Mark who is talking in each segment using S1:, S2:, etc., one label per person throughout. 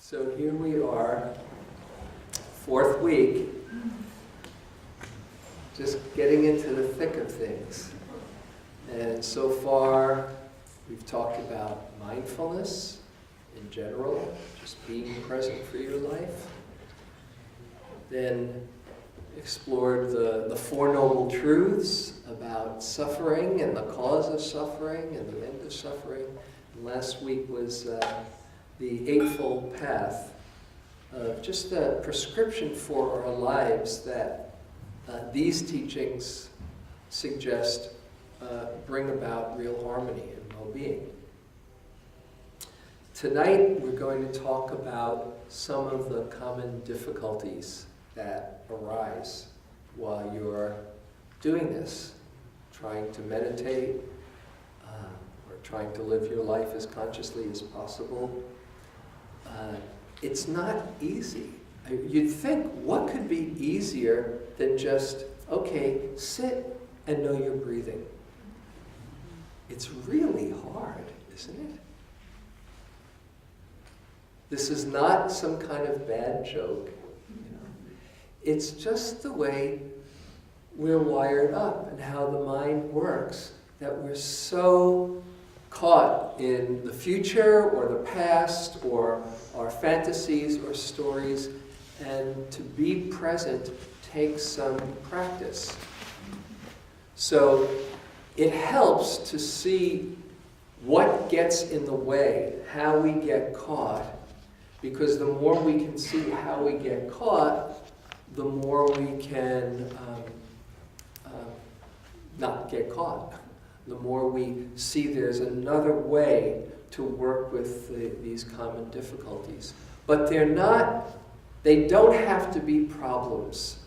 S1: So here we are, fourth week, just getting into the thick of things. And so far, we've talked about mindfulness in general, just being present for your life. Then explored the Four Noble Truths about suffering and the cause of suffering and the end of suffering. And last week was the Eightfold Path, just a prescription for our lives that these teachings suggest bring about real harmony and well-being. Tonight we're going to talk about some of the common difficulties that arise while you're doing this, trying to meditate, or trying to live your life as consciously as possible. It's not easy. You'd think, what could be easier than just, okay, sit and know you're breathing? It's really hard, isn't it? This is not some kind of bad joke. It's just the way we're wired up and how the mind works, that we're so caught in the future or the past or our fantasies or stories, and to be present takes some practice. So it helps to see what gets in the way, how we get caught, because the more we can see how we get caught, the more we can not get caught. The more we see there's another way to work with these common difficulties. But they don't have to be problems.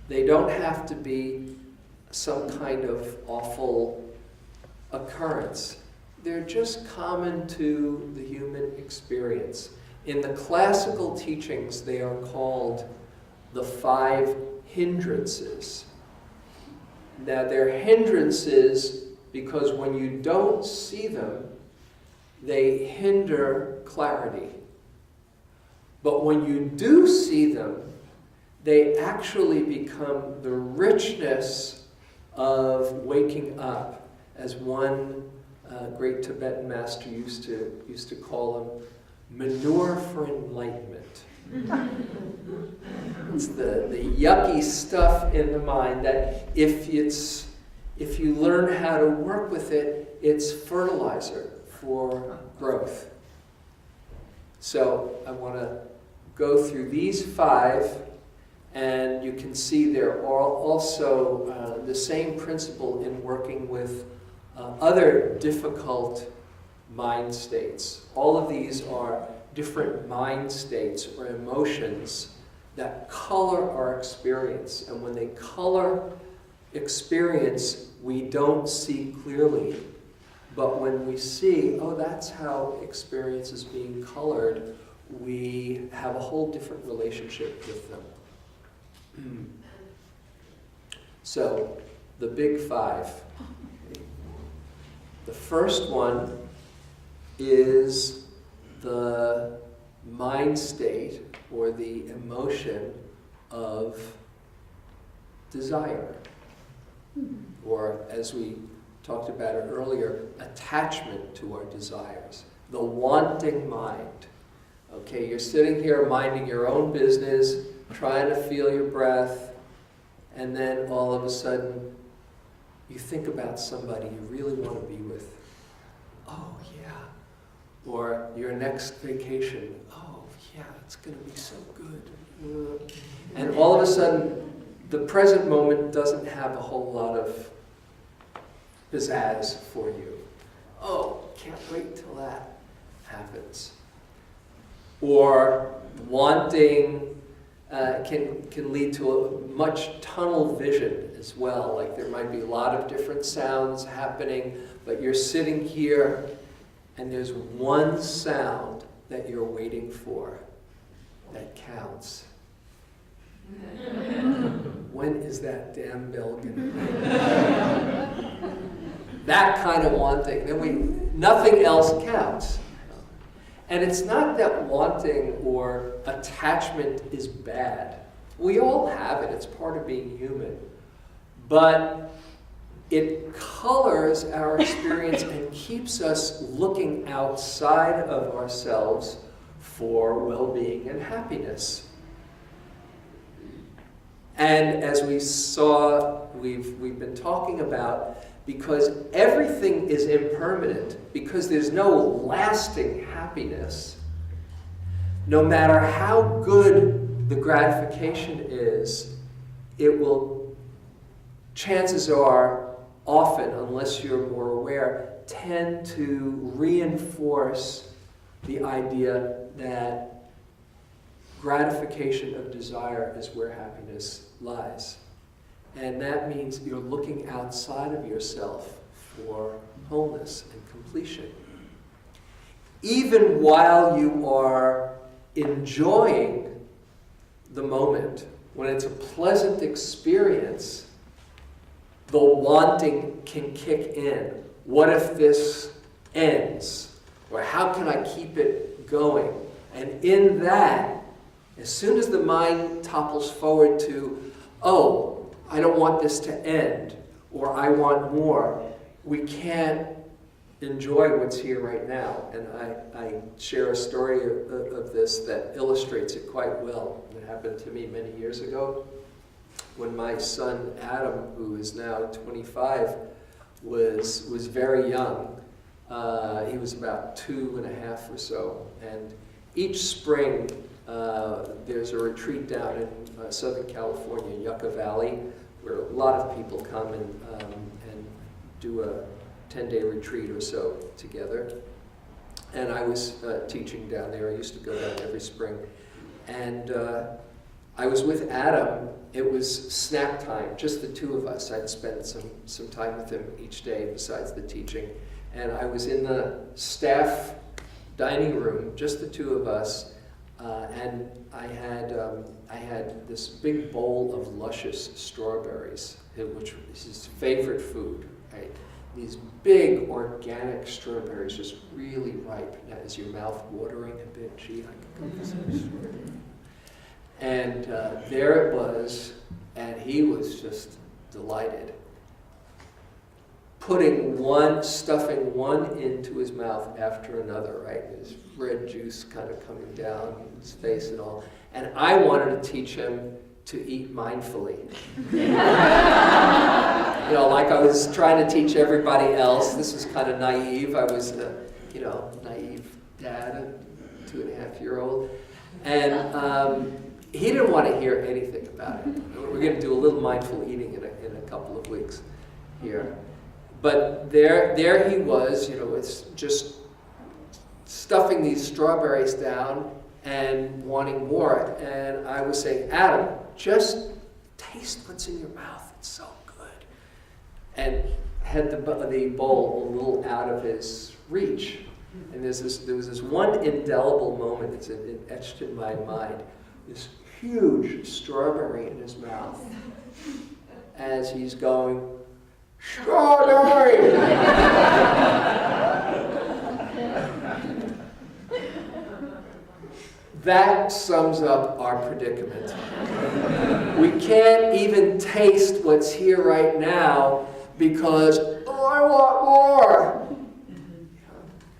S1: They don't have to be some kind of awful occurrence. They're just common to the human experience. In the classical teachings, they are called the 5 hindrances. Now, they're hindrances because when you don't see them, they hinder clarity. But when you do see them, they actually become the richness of waking up, as one great Tibetan master used to call them, manure for enlightenment. It's the yucky stuff in the mind that if you learn how to work with it, it's fertilizer for growth. So I want to go through these 5, and you can see there are also the same principle in working with other difficult mind states. All of these are different mind states or emotions that color our experience. And when they color experience, we don't see clearly. But when we see, oh, that's how experience is being colored, we have a whole different relationship with them. So, the big 5. The first one is the mind state or the emotion of desire. Or, as we talked about it earlier, attachment to our desires. The wanting mind. Okay, you're sitting here minding your own business, trying to feel your breath, and then all of a sudden you think about somebody you really want to be with. Oh, yeah. Or your next vacation. Oh, yeah, it's going to be so good. And all of a sudden, the present moment doesn't have a whole lot of pizzazz for you. Oh, can't wait till that happens. Or wanting can lead to a much tunnel vision as well. Like there might be a lot of different sounds happening, but you're sitting here and there's one sound that you're waiting for that counts. When is that damn bell going to ring? That kind of wanting. Then nothing else counts. And it's not that wanting or attachment is bad. We all have it. It's part of being human. But it colors our experience and keeps us looking outside of ourselves for well-being and happiness. And as we saw, we've been talking about, because everything is impermanent, because there's no lasting happiness, no matter how good the gratification is, it will, chances are, often, unless you're more aware, tend to reinforce the idea that gratification of desire is where happiness lies. And that means you're looking outside of yourself for wholeness and completion. Even while you are enjoying the moment, when it's a pleasant experience, the wanting can kick in. What if this ends? Or how can I keep it going? And in that, as soon as the mind topples forward to, oh, I don't want this to end, or I want more, we can't enjoy what's here right now. And I share a story of this that illustrates it quite well. It happened to me many years ago when my son Adam, who is now 25, was very young. He was about 2.5 or so. And each spring, there's a retreat down in Southern California, Yucca Valley, where a lot of people come and do a 10-day retreat or so together. And I was teaching down there. I used to go down every spring. And I was with Adam. It was snack time, just the two of us. I'd spend some time with him each day besides the teaching. And I was in the staff dining room, just the two of us. And I had this big bowl of luscious strawberries, which is his favorite food, right? These big organic strawberries, just really ripe. Now, is your mouth watering a bit? Gee, I could go for some strawberries. And there it was, and he was just delighted. Stuffing one into his mouth after another, right? His red juice kind of coming down his face and all. And I wanted to teach him to eat mindfully. Like I was trying to teach everybody else. This is kind of naive. I was a, naive dad, a 2.5-year-old. And he didn't want to hear anything about it. We're going to do a little mindful eating in a couple of weeks here. But there he was, it's just stuffing these strawberries down and wanting more. And I was saying, Adam, just taste what's in your mouth. It's so good. And had the bowl a little out of his reach. And there was this one indelible moment that's etched in my mind. This huge strawberry in his mouth as he's going, strawberry! That sums up our predicament. We can't even taste what's here right now because, I want more!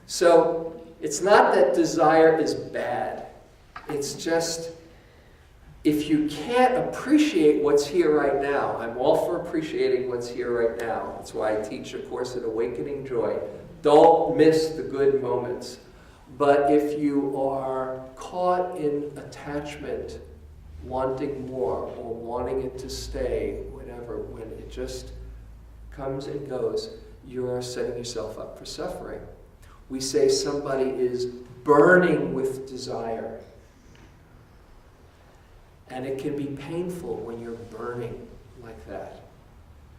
S1: So, it's not that desire is bad. It's just, if you can't appreciate what's here right now, I'm all for appreciating what's here right now. That's why I teach a course at Awakening Joy. Don't miss the good moments. But if you are caught in attachment, wanting more, or wanting it to stay, whatever, when it just comes and goes, you're setting yourself up for suffering. We say somebody is burning with desire. And it can be painful when you're burning like that.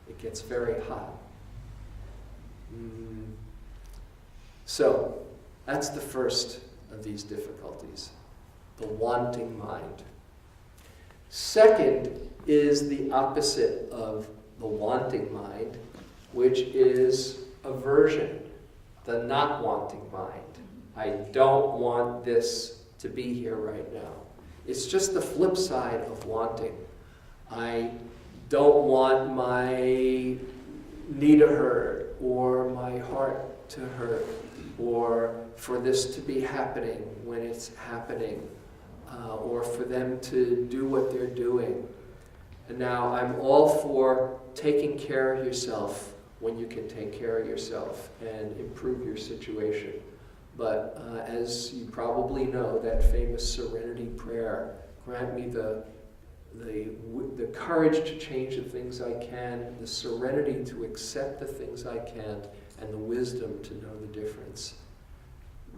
S1: It gets very hot. So, that's the first of these difficulties, the wanting mind. Second is the opposite of the wanting mind, which is aversion, the not wanting mind. I don't want this to be here right now. It's just the flip side of wanting. I don't want my knee to hurt, or my heart to hurt, or for this to be happening when it's happening, or for them to do what they're doing. And now I'm all for taking care of yourself when you can take care of yourself and improve your situation. But as you probably know, that famous serenity prayer, grant me the courage to change the things I can, the serenity to accept the things I can't, and the wisdom to know the difference.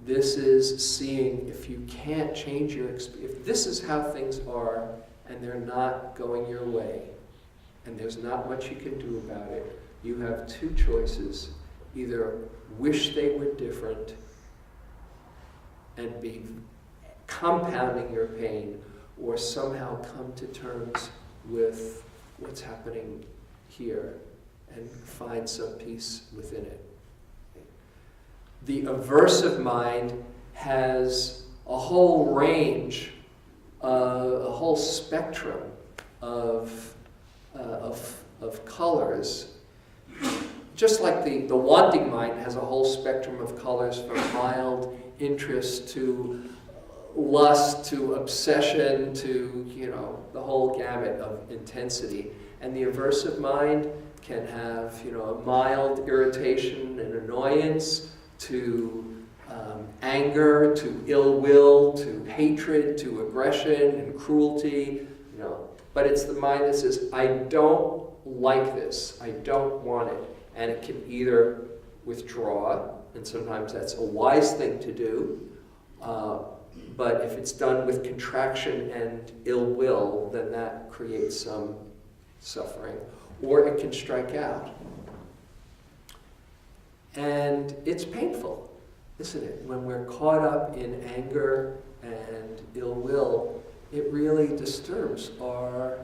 S1: This is seeing if you can't change if this is how things are and they're not going your way, and there's not much you can do about it, you have two choices. Either wish they were different and be compounding your pain, or somehow come to terms with what's happening here and find some peace within it. The aversive mind has a whole range, a whole spectrum of colors. Just like the wanting mind has a whole spectrum of colors, from mild interest to lust to obsession to, the whole gamut of intensity. And the aversive mind can have, a mild irritation and annoyance to anger, to ill will, to hatred, to aggression and cruelty, But it's the mind that says, I don't like this, I don't want it. And it can either withdraw, and sometimes that's a wise thing to do, but if it's done with contraction and ill will, then that creates some suffering. Or it can strike out. And it's painful, isn't it? When we're caught up in anger and ill will, it really disturbs our